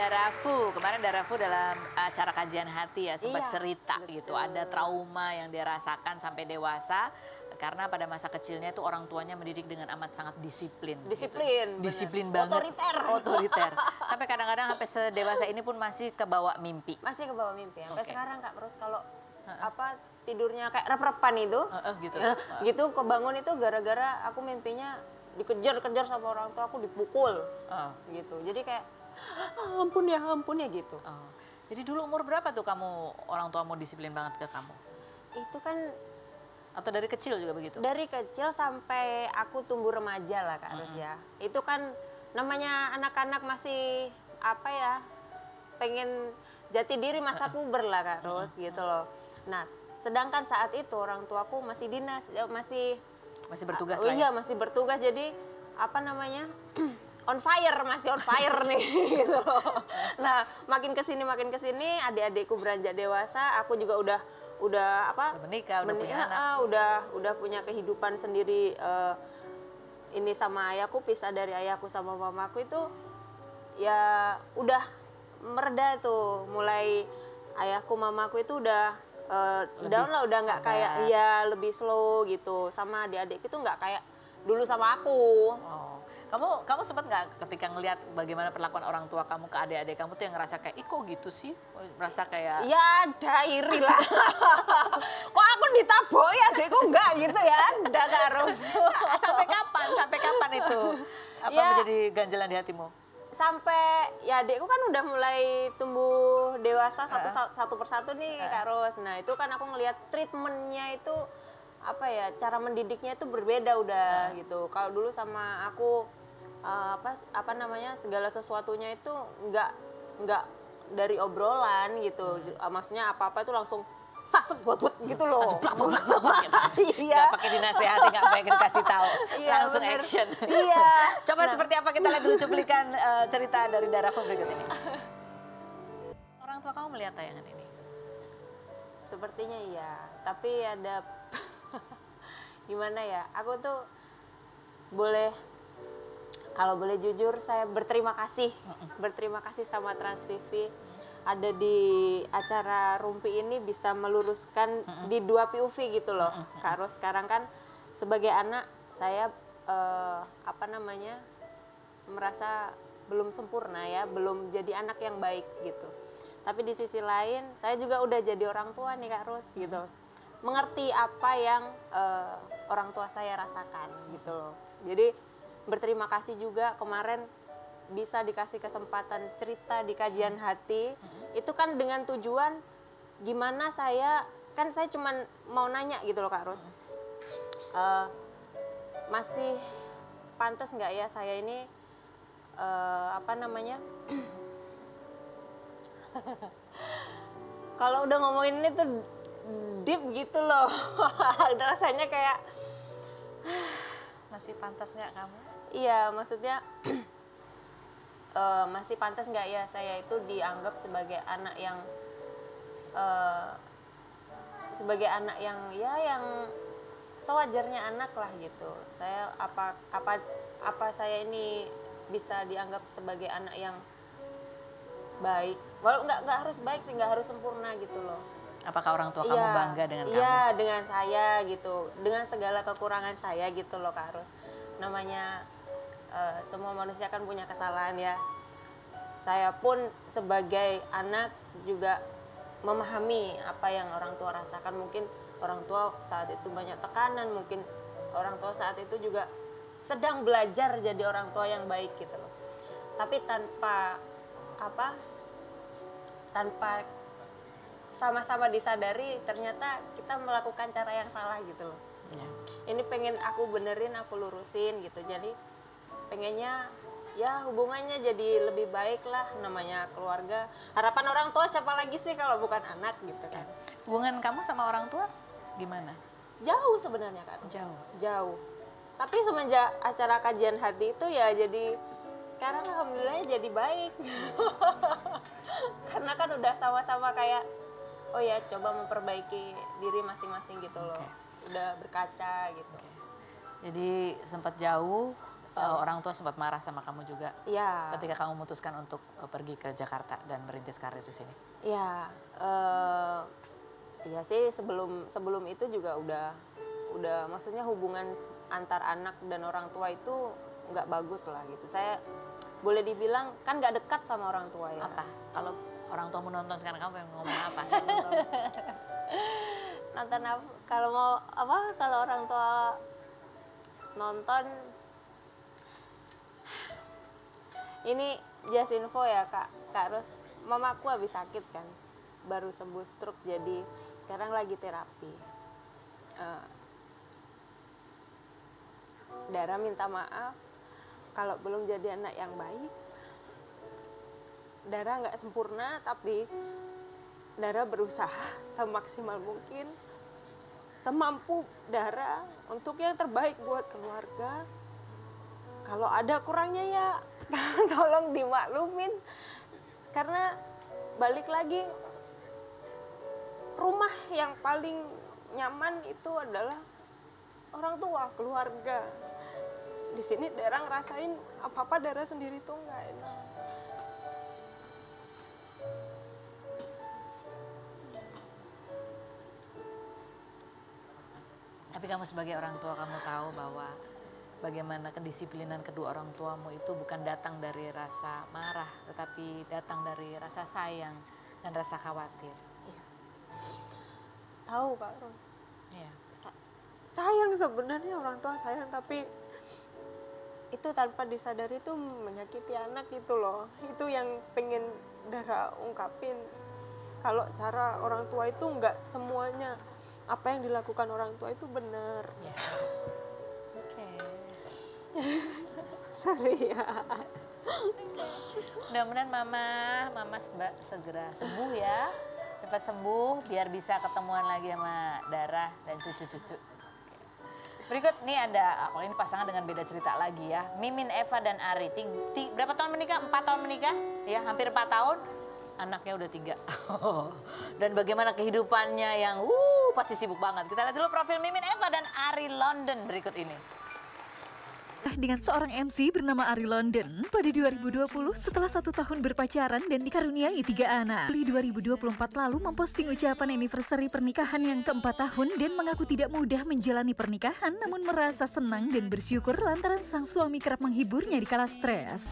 Darafu. Kemarin Darafu dalam acara kajian hati ya sempat Iya, cerita betul. gitu. Ada trauma yang dia rasakan sampai dewasa karena pada masa kecilnya itu orang tuanya mendidik dengan amat sangat disiplin. Disiplin, gitu. bener. Disiplin banget. Otoriter. Otoriter. Sampai kadang-kadang sampai sedewasa ini pun masih kebawa mimpi. Masih ke bawah mimpi. Sampai Oke. sekarang Kak, terus kalau apa tidurnya kayak rep-repan itu, Gitu. gitu kebangun itu gara-gara aku mimpinya dikejar-kejar sama orang tua aku, dipukul. Gitu. Jadi kayak ampun ya gitu. Jadi dulu umur berapa tuh kamu orang tuamu disiplin banget ke kamu? Itu kan Atau dari kecil juga begitu? dari kecil sampai aku tumbuh remaja lah Kak Rus ya. Itu kan namanya anak-anak masih apa ya, pengen jati diri masa puber lah Kak Rus gitu loh. Nah, sedangkan saat itu orang tuaku masih dinas, Masih bertugas oh lah ya? iya masih bertugas, jadi apa namanya masih on fire nih gitu. Nah makin kesini adik-adikku beranjak dewasa, aku juga udah apa Udah menikah, udah punya anak. udah punya kehidupan sendiri. Ini sama ayahku, pisah dari ayahku sama mamaku itu ya udah mereda tuh, mulai ayahku mamaku itu udah down lah, udah nggak kayak lebih slow gitu, sama adik-adik itu nggak kayak dulu sama aku. Kamu sempat nggak ketika ngelihat bagaimana perlakuan orang tua kamu ke adik-adik kamu tuh yang ngerasa kayak, ih kok gitu sih? Merasa kayak... Ya ada iri lah. Kok aku ditaboi adikku enggak gitu ya? Enggak harus. Sampai kapan itu? Apa Ya, menjadi ganjalan di hatimu? sampai ya adikku kan udah mulai tumbuh dewasa satu persatu nih Kak Ros. Nah itu kan aku ngelihat treatmentnya itu apa ya, cara mendidiknya itu berbeda udah gitu. Kalau dulu sama aku apa namanya, segala sesuatunya itu nggak dari obrolan gitu. Maksudnya apa-apa itu langsung sakset buat gitu loh. Iya. Nggak pakai dinasehati, nggak pakai dikasih tahu, Iya, langsung bener. action. Iya. Coba seperti apa, kita lihat dulu cuplikan cerita dari Darafu berikut ini. Orang tua kamu melihat tayangan ini? Sepertinya iya, tapi ada gimana ya, aku tuh kalau boleh jujur saya berterima kasih sama Trans TV, ada di acara Rumpi ini bisa meluruskan di dua POV gitu loh. Kak Ros, sekarang kan sebagai anak saya apa namanya, merasa belum sempurna ya, belum jadi anak yang baik gitu. Tapi di sisi lain saya juga udah jadi orang tua nih Kak Ros gitu. Mengerti apa yang orang tua saya rasakan gitu loh. Jadi berterima kasih juga kemarin bisa dikasih kesempatan cerita di kajian hati. Itu kan dengan tujuan gimana saya cuman mau nanya gitu loh Kak Ros. Masih pantas nggak ya saya ini apa namanya kalau udah ngomongin ini tuh deep gitu loh. Rasanya kayak Masih pantas nggak kamu? iya, maksudnya masih pantas nggak ya saya itu dianggap sebagai anak yang ya yang sewajarnya anak lah gitu. Saya apa saya ini bisa dianggap sebagai anak yang baik, walau nggak harus baik sih, nggak harus sempurna gitu loh. Apakah orang tua kamu bangga dengan kamu? Iya, dengan saya gitu, dengan segala kekurangan saya gitu loh Kak Ros. Namanya semua manusia kan punya kesalahan ya. Saya pun sebagai anak juga memahami apa yang orang tua rasakan. Mungkin orang tua saat itu banyak tekanan, mungkin orang tua saat itu juga sedang belajar jadi orang tua yang baik gitu loh. Tapi tanpa sama-sama disadari ternyata kita melakukan cara yang salah gitu loh. Ini pengen aku benerin, aku lurusin gitu. Jadi pengennya ya hubungannya jadi lebih baik lah, namanya keluarga. Harapan orang tua siapa lagi sih kalau bukan anak gitu kan. Hubungan kamu sama orang tua gimana? Jauh sebenarnya Kak Ros. Jauh. Tapi semenjak acara kajian hati itu ya jadi sekarang alhamdulillah jadi baik. Karena kan udah sama-sama kayak oh ya coba memperbaiki diri masing-masing gitu loh. Udah berkaca gitu. Jadi sempat jauh orang tua sempat marah sama kamu juga Ya, ketika kamu memutuskan untuk pergi ke Jakarta dan merintis karir di sini. ya, iya sih sebelum itu juga udah maksudnya hubungan antar anak dan orang tua itu nggak bagus lah gitu. Saya boleh dibilang kan nggak dekat sama orang tua ya. Apa? Kalau orang tua menonton sekarang kamu pengen ngomong apa? Nonton apa? Kalau mau apa? Kalau orang tua nonton, ini just info ya Kak Ros, mamaku habis sakit kan, baru sembuh stroke, jadi sekarang lagi terapi. Dara minta maaf kalau belum jadi anak yang baik. Dara nggak sempurna, tapi Dara berusaha semaksimal mungkin, semampu Dara untuk yang terbaik buat keluarga. Kalau ada kurangnya ya tolong dimaklumin. Karena balik lagi, rumah yang paling nyaman itu adalah orang tua, keluarga. Di sini Dara ngerasain apa-apa Dara sendiri tuh nggak enak. Tapi kamu sebagai orang tua, kamu tahu bahwa bagaimana kedisiplinan kedua orang tuamu itu bukan datang dari rasa marah, tetapi datang dari rasa sayang dan rasa khawatir. Iya. Tahu Kak Ros. Iya. Sayang sebenarnya orang tua sayang, tapi itu tanpa disadari itu menyakiti anak gitu loh. Itu yang pengen Dara ungkapin. Kalau cara orang tua itu nggak semuanya apa yang dilakukan orang tua itu benar. Ya. Oke. Sorry ya. Mudah-mudahan mama segera sembuh ya. Cepat sembuh biar bisa ketemuan lagi sama Dara dan cucu-cucu. Berikut nih ada, kalau ini pasangan dengan beda cerita lagi ya. Mimin, Eva dan Ari. Berapa tahun menikah? 4 tahun menikah? Ya, hampir 4 tahun. Anaknya udah 3. Dan bagaimana kehidupannya yang pasti sibuk banget. Kita lihat dulu profil Mimin, Eva dan Ari London berikut ini. Dengan seorang MC bernama Ari London pada 2020 setelah 1 tahun berpacaran dan dikaruniai 3 anak. Juli 2024 lalu memposting ucapan anniversary pernikahan yang ke-4 tahun dan mengaku tidak mudah menjalani pernikahan namun merasa senang dan bersyukur lantaran sang suami kerap menghiburnya di kala stres.